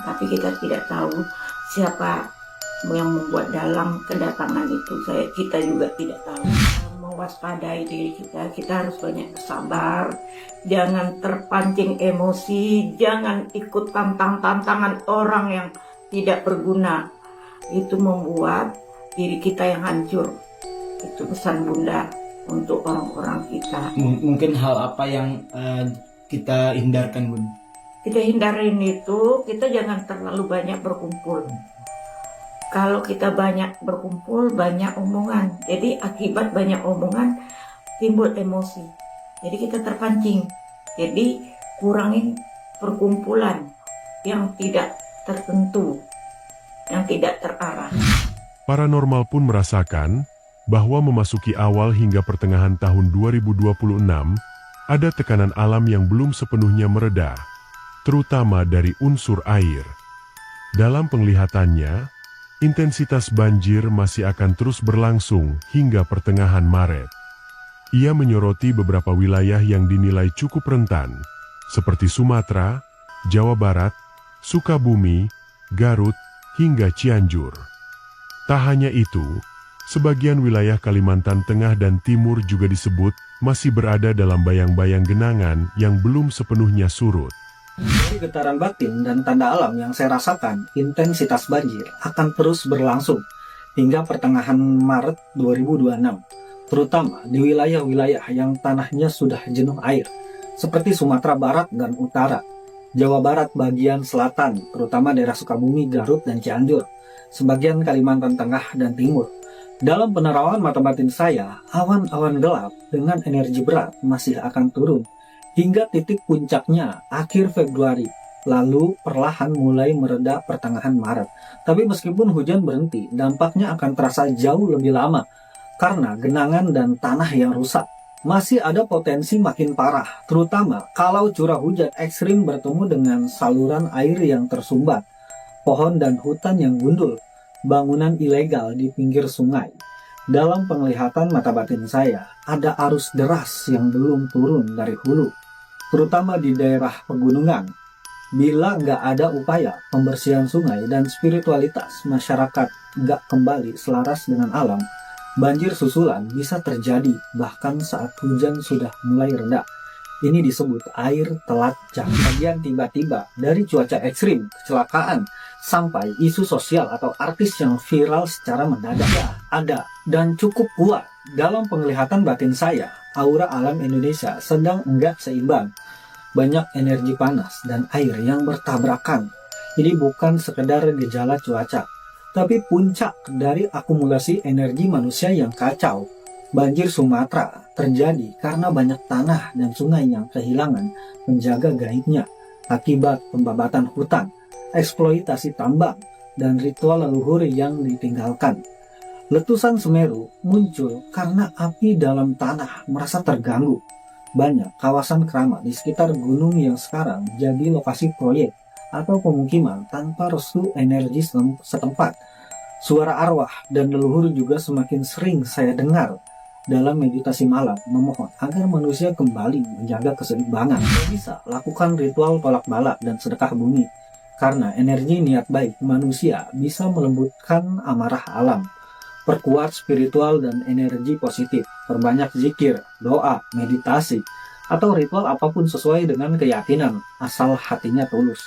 tapi kita tidak tahu siapa yang membuat dalang kedatangan itu. Kita juga tidak tahu. Mewaspadai diri kita harus banyak bersabar, jangan terpancing emosi, jangan ikut tantangan orang yang tidak berguna. Itu membuat diri kita yang hancur. Itu pesan Bunda untuk orang-orang kita. Mungkin hal apa yang kita hindarkan, Bun? Kita hindarin itu, kita jangan terlalu banyak berkumpul. Kalau kita banyak berkumpul, banyak omongan. Jadi akibat banyak omongan, timbul emosi. Jadi kita terpancing. Jadi kurangin perkumpulan yang tidak tertentu, yang tidak terarah. Paranormal pun merasakan bahwa memasuki awal hingga pertengahan tahun 2026, ada tekanan alam yang belum sepenuhnya mereda, terutama dari unsur air. Dalam penglihatannya, intensitas banjir masih akan terus berlangsung hingga pertengahan Maret. Ia menyoroti beberapa wilayah yang dinilai cukup rentan, seperti Sumatera, Jawa Barat, Sukabumi, Garut, hingga Cianjur. Tak hanya itu, sebagian wilayah Kalimantan Tengah dan Timur juga disebut masih berada dalam bayang-bayang genangan yang belum sepenuhnya surut. Dari getaran batin dan tanda alam yang saya rasakan, intensitas banjir akan terus berlangsung hingga pertengahan Maret 2026, terutama di wilayah-wilayah yang tanahnya sudah jenuh air, seperti Sumatera Barat dan Utara, Jawa Barat bagian selatan, terutama daerah Sukabumi, Garut, dan Cianjur, sebagian Kalimantan Tengah dan Timur. Dalam penerawangan mata batin saya, awan-awan gelap dengan energi berat masih akan turun hingga titik puncaknya akhir Februari, lalu perlahan mulai mereda pertengahan Maret. Tapi meskipun hujan berhenti, dampaknya akan terasa jauh lebih lama karena genangan dan tanah yang rusak. Masih ada potensi makin parah, terutama kalau curah hujan ekstrim bertemu dengan saluran air yang tersumbat, pohon dan hutan yang gundul, bangunan ilegal di pinggir sungai. Dalam penglihatan mata batin saya, ada arus deras yang belum turun dari hulu, terutama di daerah pegunungan. Bila nggak ada upaya pembersihan sungai dan spiritualitas masyarakat nggak kembali selaras dengan alam, banjir susulan bisa terjadi bahkan saat hujan sudah mulai reda. Ini disebut air telat jatuh. Bagian tiba-tiba dari cuaca ekstrim, kecelakaan, sampai isu sosial atau artis yang viral secara mendadak ada dan cukup kuat. Dalam penglihatan batin saya, aura alam Indonesia sedang enggak seimbang. Banyak energi panas dan air yang bertabrakan. Ini bukan sekedar gejala cuaca, tapi puncak dari akumulasi energi manusia yang kacau. Banjir Sumatera terjadi karena banyak tanah dan sungai yang kehilangan penjaga gaibnya akibat pembabatan hutan, eksploitasi tambang, dan ritual leluhur yang ditinggalkan. Letusan Semeru muncul karena api dalam tanah merasa terganggu. Banyak kawasan keramat di sekitar gunung yang sekarang jadi lokasi proyek atau pemukiman tanpa restu energi setempat. Suara arwah dan leluhur juga semakin sering saya dengar dalam meditasi malam, memohon agar manusia kembali menjaga keseimbangan. Bisa lakukan ritual tolak bala dan sedekah bumi, karena energi niat baik manusia bisa melembutkan amarah alam. Perkuat spiritual dan energi positif, perbanyak zikir, doa, meditasi, atau ritual apapun sesuai dengan keyakinan, asal hatinya tulus.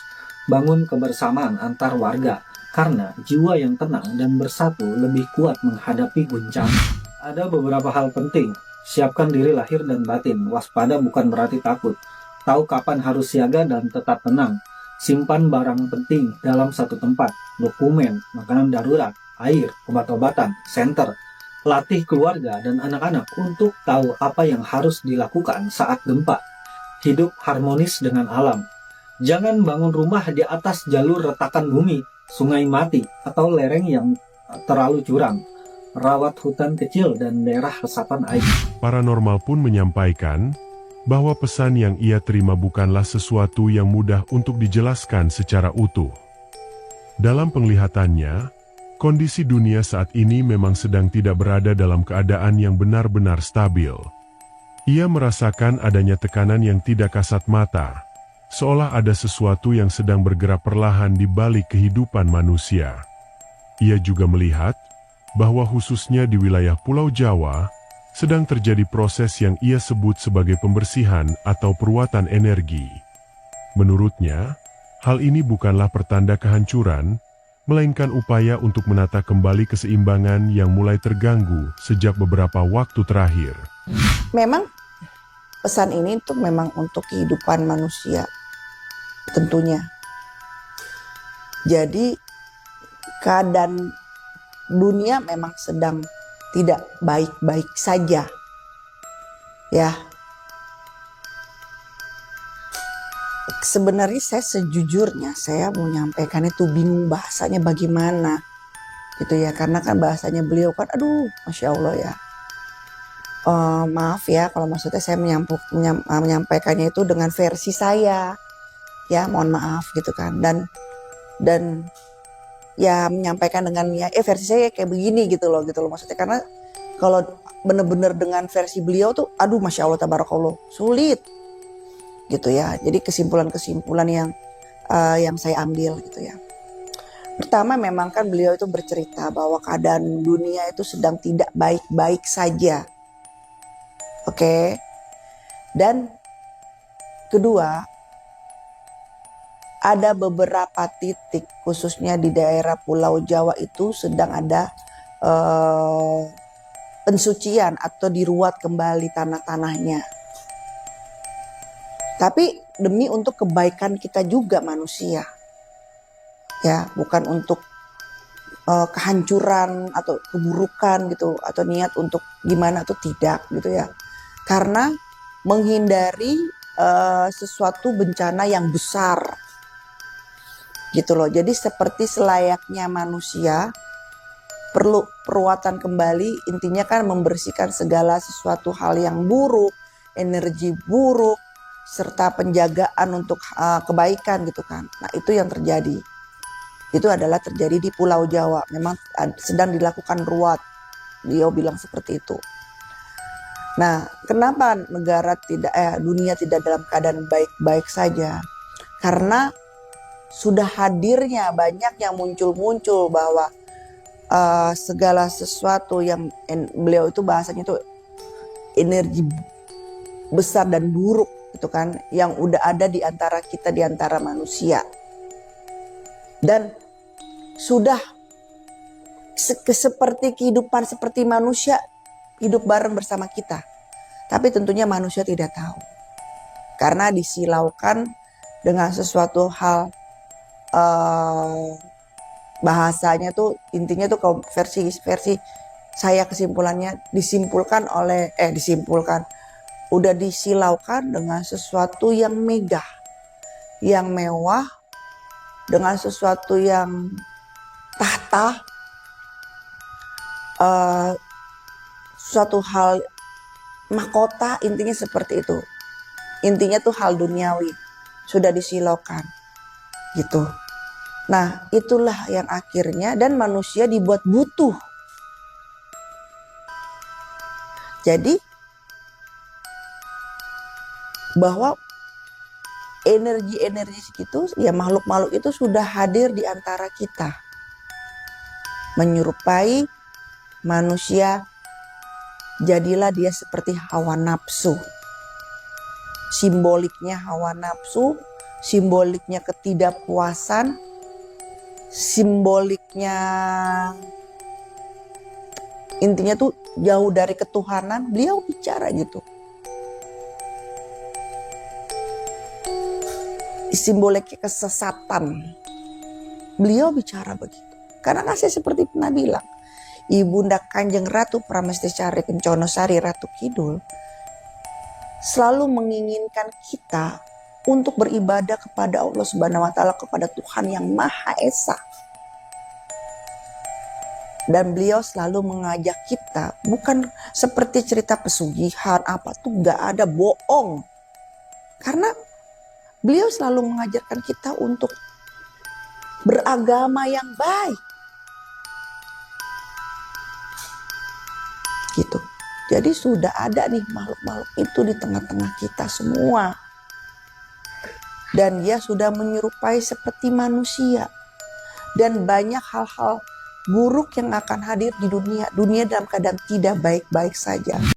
Bangun kebersamaan antar warga, karena jiwa yang tenang dan bersatu lebih kuat menghadapi guncangan. Ada beberapa hal penting, siapkan diri lahir dan batin, waspada bukan berarti takut, tahu kapan harus siaga dan tetap tenang, simpan barang penting dalam satu tempat, dokumen, makanan darurat, air, obat-obatan, senter, latih keluarga dan anak-anak untuk tahu apa yang harus dilakukan saat gempa, hidup harmonis dengan alam. Jangan bangun rumah di atas jalur retakan bumi, sungai mati, atau lereng yang terlalu curam. Rawat hutan kecil dan daerah resapan air. Paranormal pun menyampaikan bahwa pesan yang ia terima bukanlah sesuatu yang mudah untuk dijelaskan secara utuh. Dalam penglihatannya, kondisi dunia saat ini memang sedang tidak berada dalam keadaan yang benar-benar stabil. Ia merasakan adanya tekanan yang tidak kasat mata, seolah ada sesuatu yang sedang bergerak perlahan di balik kehidupan manusia. Ia juga melihat bahwa khususnya di wilayah Pulau Jawa, sedang terjadi proses yang ia sebut sebagai pembersihan atau peruatan energi. Menurutnya, hal ini bukanlah pertanda kehancuran, melainkan upaya untuk menata kembali keseimbangan yang mulai terganggu sejak beberapa waktu terakhir. Memang pesan ini tuh memang untuk kehidupan manusia tentunya. Jadi keadaan dunia memang sedang tidak baik-baik saja. Ya. Sebenarnya saya sejujurnya saya mau nyampaikan itu bingung bahasanya bagaimana. Gitu ya, karena kan bahasanya beliau kan aduh Masya Allah ya. Maaf ya kalau maksudnya saya menyampaikannya itu dengan versi saya. Ya, mohon maaf gitu kan. Dan ya menyampaikan dengan ya versi saya kayak begini gitu loh maksudnya, karena kalau bener-bener dengan versi beliau tuh aduh Masya Allah tabarakallah sulit gitu ya. Jadi kesimpulan-kesimpulan yang saya ambil gitu ya. Pertama memang kan beliau itu bercerita bahwa keadaan dunia itu sedang tidak baik-baik saja. Oke. Dan kedua, ada beberapa titik khususnya di daerah Pulau Jawa itu sedang ada pensucian atau diruat kembali tanah-tanahnya. Tapi demi untuk kebaikan kita juga manusia. Ya, bukan untuk kehancuran atau keburukan gitu atau niat untuk gimana tuh tidak gitu ya. Karena menghindari sesuatu bencana yang besar. Gitu loh. Jadi seperti selayaknya manusia perlu perawatan kembali, intinya kan membersihkan segala sesuatu hal yang buruk, energi buruk, serta penjagaan untuk kebaikan gitu kan. Nah itu yang terjadi. Itu adalah terjadi di Pulau Jawa. Memang sedang dilakukan ruat. Beliau bilang seperti itu. Nah kenapa dunia tidak dalam keadaan baik-baik saja? Karena sudah hadirnya banyak yang muncul bahwa segala sesuatu yang beliau itu bahasanya itu energi besar dan buruk gitu kan, yang udah ada di antara kita, di antara manusia, dan sudah seperti kehidupan seperti manusia hidup bareng bersama kita, tapi tentunya manusia tidak tahu karena disilaukan dengan sesuatu hal. Bahasanya tuh intinya tuh kalau versi saya kesimpulannya udah disilaukan dengan sesuatu yang megah, yang mewah, dengan sesuatu yang tahta, suatu hal mahkota, intinya seperti itu. Intinya tuh hal duniawi sudah disilaukan gitu. Nah itulah yang akhirnya dan manusia dibuat butuh. Jadi bahwa energi-energi segitu ya makhluk-makhluk itu sudah hadir di antara kita. Menyerupai manusia, jadilah dia seperti hawa nafsu. Simboliknya hawa nafsu, simboliknya ketidakpuasan, simboliknya intinya tuh jauh dari ketuhanan. Beliau bicara gitu. Simboliknya kesesatan. Beliau bicara begitu. Karena saya seperti pernah bilang, Ibunda Kanjeng Ratu Pramestisari Kencono Sari Ratu Kidul selalu menginginkan kita untuk beribadah kepada Allah Subhanahu wa taala, kepada Tuhan yang Maha Esa. Dan beliau selalu mengajak kita, bukan seperti cerita pesugihan apa tuh, nggak ada, bohong. Karena beliau selalu mengajarkan kita untuk beragama yang baik. Gitu. Jadi sudah ada nih makhluk-makhluk itu di tengah-tengah kita semua. dan dia sudah menyerupai seperti manusia. Dan banyak hal-hal buruk yang akan hadir di dunia. Dunia dalam keadaan tidak baik-baik saja.